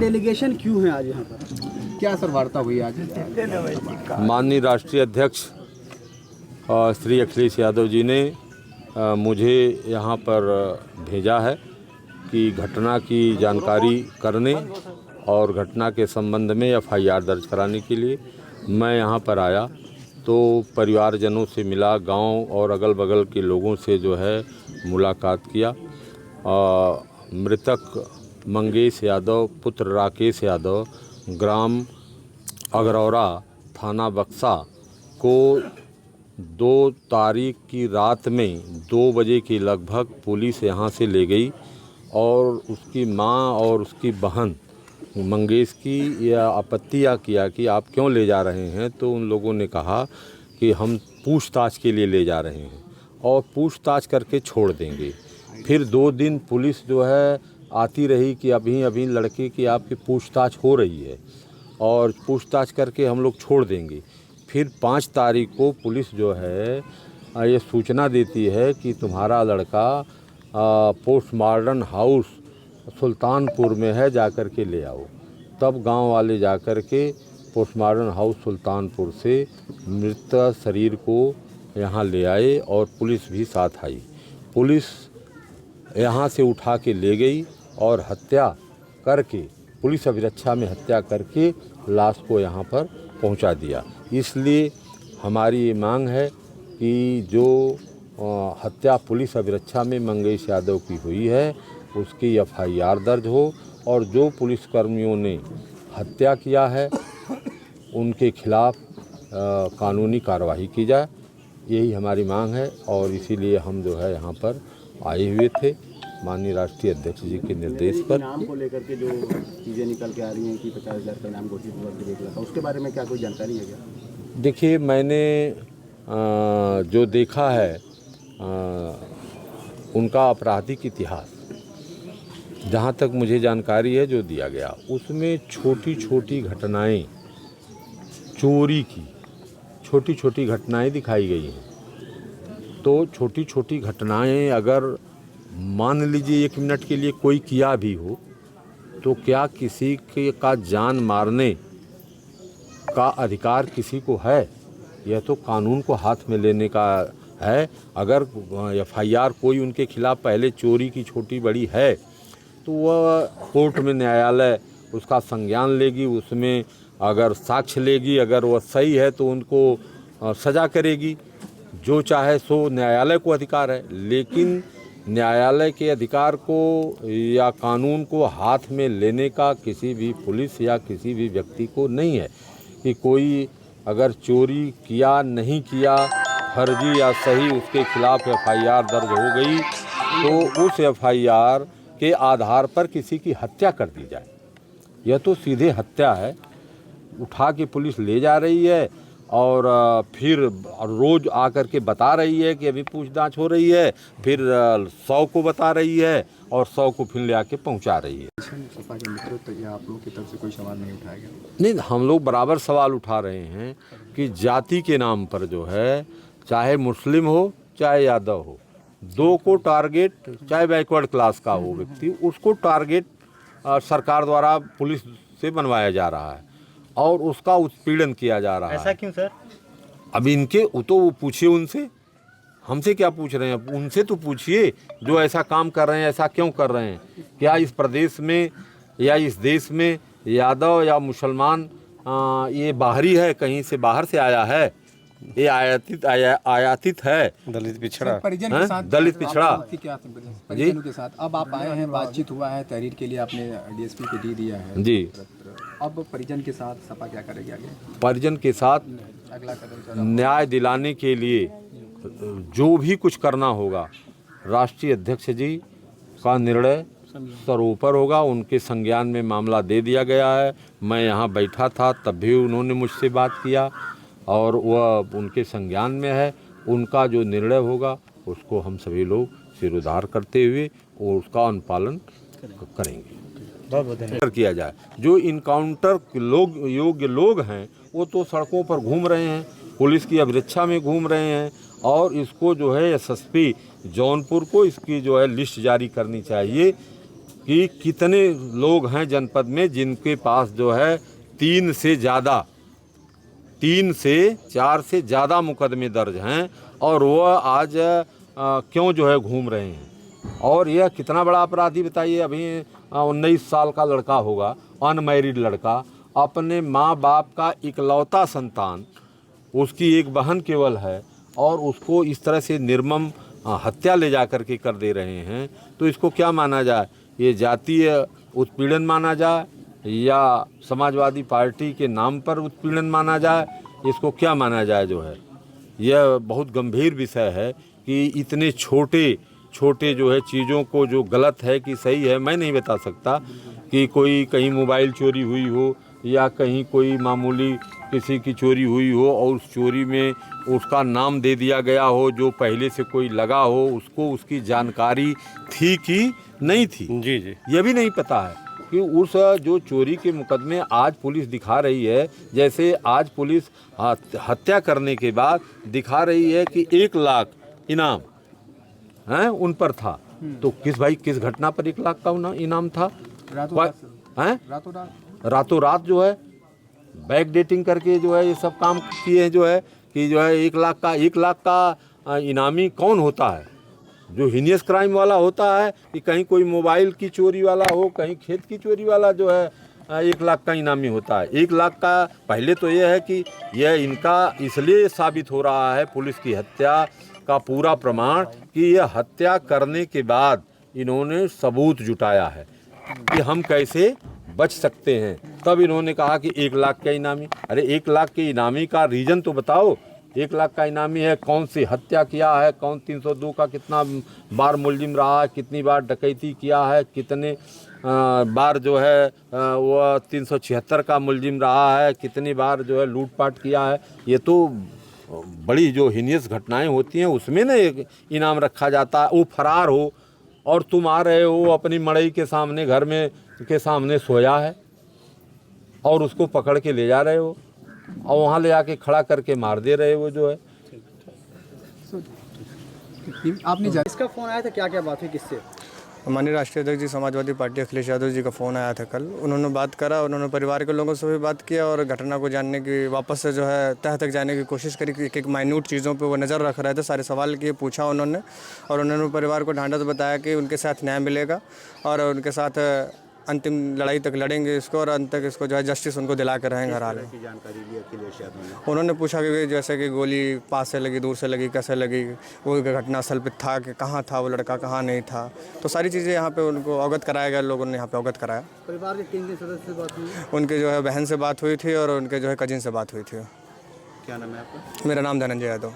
Delegation क्यों है आज यहाँ पर, क्या सर वार्ता हुई आज? माननीय राष्ट्रीय अध्यक्ष श्री अखिलेश यादव जी ने मुझे यहाँ पर भेजा है कि घटना की जानकारी करने और घटना के संबंध में एफआईआर दर्ज कराने के लिए मैं यहाँ पर आया। तो परिवारजनों से मिला, गांव और अगल बगल के लोगों से जो है मुलाकात किया। मृतक मंगेश यादव पुत्र राकेश यादव ग्राम अगरौरा थाना बक्सा को 2 तारीख की रात में 2 बजे के लगभग पुलिस यहाँ से ले गई और उसकी माँ और उसकी बहन मंगेश की यह आपत्तियाँ किया कि आप क्यों ले जा रहे हैं। तो उन लोगों ने कहा कि हम पूछताछ के लिए ले जा रहे हैं और पूछताछ करके छोड़ देंगे। फिर 2 दिन पुलिस जो है आती रही कि अभी लड़के की आपकी पूछताछ हो रही है और पूछताछ करके हम लोग छोड़ देंगे। फिर 5 तारीख को पुलिस जो है ये सूचना देती है कि तुम्हारा लड़का पोस्टमार्टम हाउस सुल्तानपुर में है, जाकर के ले आओ। तब गांव वाले जाकर के पोस्टमार्टम हाउस सुल्तानपुर से मृत शरीर को यहाँ ले आए और पुलिस भी साथ आई। पुलिस यहाँ से उठा के ले गई और हत्या करके पुलिस अभिरक्षा में हत्या करके लाश को यहाँ पर पहुँचा दिया। इसलिए हमारी ये मांग है कि जो हत्या पुलिस अभिरक्षा में मंगेश यादव की हुई है उसकी एफआईआर दर्ज हो और जो पुलिसकर्मियों ने हत्या किया है उनके खिलाफ कानूनी कार्रवाई की जाए, यही हमारी मांग है। और इसीलिए हम जो है यहाँ पर आए हुए थे माननीय राष्ट्रीय अध्यक्ष जी के निर्देश पर। नाम को लेकर के जो चीज़ें निकल के आ रही हैं कि 50,000 का नाम घोषित हुआ था, उसके बारे में क्या कोई जानकारी है क्या? देखिए, मैंने जो देखा है उनका आपराधिक इतिहास जहाँ तक मुझे जानकारी है जो दिया गया उसमें छोटी छोटी घटनाएं, चोरी की छोटी छोटी घटनाएं दिखाई गई हैं। तो छोटी छोटी घटनाएं अगर मान लीजिए 1 मिनट के लिए कोई किया भी हो तो क्या किसी के का जान मारने का अधिकार किसी को है? यह तो कानून को हाथ में लेने का है। अगर एफआईआर कोई उनके खिलाफ पहले चोरी की छोटी बड़ी है तो वह कोर्ट में न्यायालय उसका संज्ञान लेगी, उसमें अगर साक्ष्य लेगी, अगर वह सही है तो उनको सज़ा करेगी। जो चाहे सो न्यायालय को अधिकार है, लेकिन न्यायालय के अधिकार को या कानून को हाथ में लेने का किसी भी पुलिस या किसी भी व्यक्ति को नहीं है। कि कोई अगर चोरी किया नहीं किया, फर्जी या सही, उसके खिलाफ एफआईआर दर्ज हो गई तो उस एफआईआर के आधार पर किसी की हत्या कर दी जाए। यह तो सीधे हत्या है। उठा के पुलिस ले जा रही है और फिर रोज़ आकर के बता रही है कि अभी पूछताछ हो रही है, फिर 100 को बता रही है और 100 को फिर ले आके पहुंचा रही है। सपा के मित्रों तो या आप लोग की तरफ से कोई सवाल नहीं उठाया गया? नहीं, हम लोग बराबर सवाल उठा रहे हैं कि जाति के नाम पर जो है, चाहे मुस्लिम हो चाहे यादव हो, 2 को टारगेट, चाहे बैकवर्ड क्लास का हो व्यक्ति, उसको टारगेट सरकार द्वारा पुलिस से बनवाया जा रहा है और उसका उत्पीड़न किया जा रहा है। ऐसा क्यों सर? अब इनके तो वो पूछिए उनसे, हमसे क्या पूछ रहे हैं? उनसे तो पूछिए जो ऐसा काम कर रहे हैं, ऐसा क्यों कर रहे हैं। क्या इस प्रदेश में या इस देश में यादव या मुसलमान ये बाहरी है, कहीं से बाहर से आया है? ये आयातित है। दलित पिछड़ा, परिजन के साथ, दलित पिछड़ा परिजनों के साथ अब आप आए हैं, बातचीत हुआ है, तहरीर के लिए आपने डीएसपी को दी दिया है जी। अब परिजन के साथ सपा क्या करेगी आगे? परिजन के साथ अगला कदम न्याय दिलाने के लिए जो भी कुछ करना होगा, राष्ट्रीय अध्यक्ष जी का निर्णय सरोपर होगा। उनके संज्ञान में मामला दे दिया गया है। मैं यहाँ बैठा था तब भी उन्होंने मुझसे बात किया और वह उनके संज्ञान में है। उनका जो निर्णय होगा उसको हम सभी लोग सिरोधार करते हुए और उसका अनुपालन करेंगे। किया जाए। जो इनकाउंटर योग्य लोग हैं वो तो सड़कों पर घूम रहे हैं, पुलिस की अभिरक्षा में घूम रहे हैं और इसको जो है एसएसपी जौनपुर को इसकी जो है लिस्ट जारी करनी चाहिए कि कितने लोग हैं जनपद में जिनके पास जो है 3 से 4 से ज़्यादा मुकदमे दर्ज हैं और वह आज क्यों जो है घूम रहे हैं। और यह कितना बड़ा अपराधी बताइए। अभी 19 साल का लड़का होगा, अनमैरिड लड़का, अपने माँ बाप का इकलौता संतान, उसकी एक बहन केवल है और उसको इस तरह से निर्मम हत्या ले जा कर के कर दे रहे हैं। तो इसको क्या माना जाए, ये जातीय उत्पीड़न माना जाए या समाजवादी पार्टी के नाम पर उत्पीड़न माना जाए, इसको क्या माना जाए। जो है यह बहुत गंभीर विषय है कि इतने छोटे जो है चीज़ों को जो गलत है कि सही है मैं नहीं बता सकता। कि कोई कहीं मोबाइल चोरी हुई हो या कहीं कोई मामूली किसी की चोरी हुई हो और उस चोरी में उसका नाम दे दिया गया हो, जो पहले से कोई लगा हो, उसको उसकी जानकारी थी कि नहीं थी, जी जी, यह भी नहीं पता है। कि उस जो चोरी के मुकदमे आज पुलिस दिखा रही है, जैसे आज पुलिस हत्या करने के बाद दिखा रही है कि 1 लाख इनाम हैं उन पर था। तो किस घटना पर 1 लाख का इनाम था? रातों रात जो है बैक डेटिंग करके जो है ये सब काम किए हैं। जो है कि जो है 1 लाख का इनामी कौन होता है? जो हीनियस क्राइम वाला होता है कि कहीं कोई मोबाइल की चोरी वाला हो, कहीं खेत की चोरी वाला जो है 1 लाख का इनामी होता है। 1 लाख का पहले तो यह है कि यह इनका इसलिए साबित हो रहा है पुलिस की हत्या का पूरा प्रमाण कि यह हत्या करने के बाद इन्होंने सबूत जुटाया है कि हम कैसे बच सकते हैं। तब इन्होंने कहा कि 1 लाख का इनामी। अरे 1 लाख के इनामी का रीज़न तो बताओ। 1 लाख का इनामी है, कौन सी हत्या किया है, कौन 302 का कितना बार मुलजिम रहा है, कितनी बार डकैती किया है, कितने बार जो है वह 376 का मुलजिम रहा है, कितनी बार जो है लूटपाट किया है। ये तो बड़ी जो हीनियस घटनाएं होती हैं उसमें ना एक इनाम रखा जाता है। वो फरार हो और तुम आ रहे हो अपनी मड़ई के सामने, घर में के सामने सोया है और उसको पकड़ के ले जा रहे हो और वहाँ ले जाके खड़ा करके मार दे रहे हो। जो है आपने इसका फोन आया था, क्या क्या बात हुई, किससे? माननीय राष्ट्रीय अध्यक्ष जी समाजवादी पार्टी अखिलेश यादव जी का फ़ोन आया था कल। उन्होंने बात करा, उन्होंने परिवार के लोगों से भी बात किया और घटना को जानने की, वापस से जो है तह तक जाने की कोशिश करी कि एक माइन्यूट चीज़ों पे वो नज़र रख रहे थे। सारे सवाल किए, पूछा उन्होंने और उन्होंने परिवार को ढांढस बताया कि उनके साथ न्याय मिलेगा और उनके साथ अंतिम लड़ाई तक लड़ेंगे इसको और अंत तक इसको जो है जस्टिस उनको दिला कर रहेंगे घर हाल में। जानकारी दी अखिलेश यादव ने। उन्होंने पूछा कि जैसे कि गोली पास से लगी, दूर से लगी, कैसे लगी, वो घटना स्थल पे था कि कहाँ था वो लड़का, कहाँ नहीं था, तो सारी चीज़ें यहाँ पे उनको अवगत कराया गया। लोगों ने यहाँ पे अवगत कराया। परिवार के किन सदस्य से बात हुई? उनके जो है बहन से बात हुई थी और उनके जो है कजिन से बात हुई थी। क्या नाम है आपका? मेरा नाम धनंजय यादव।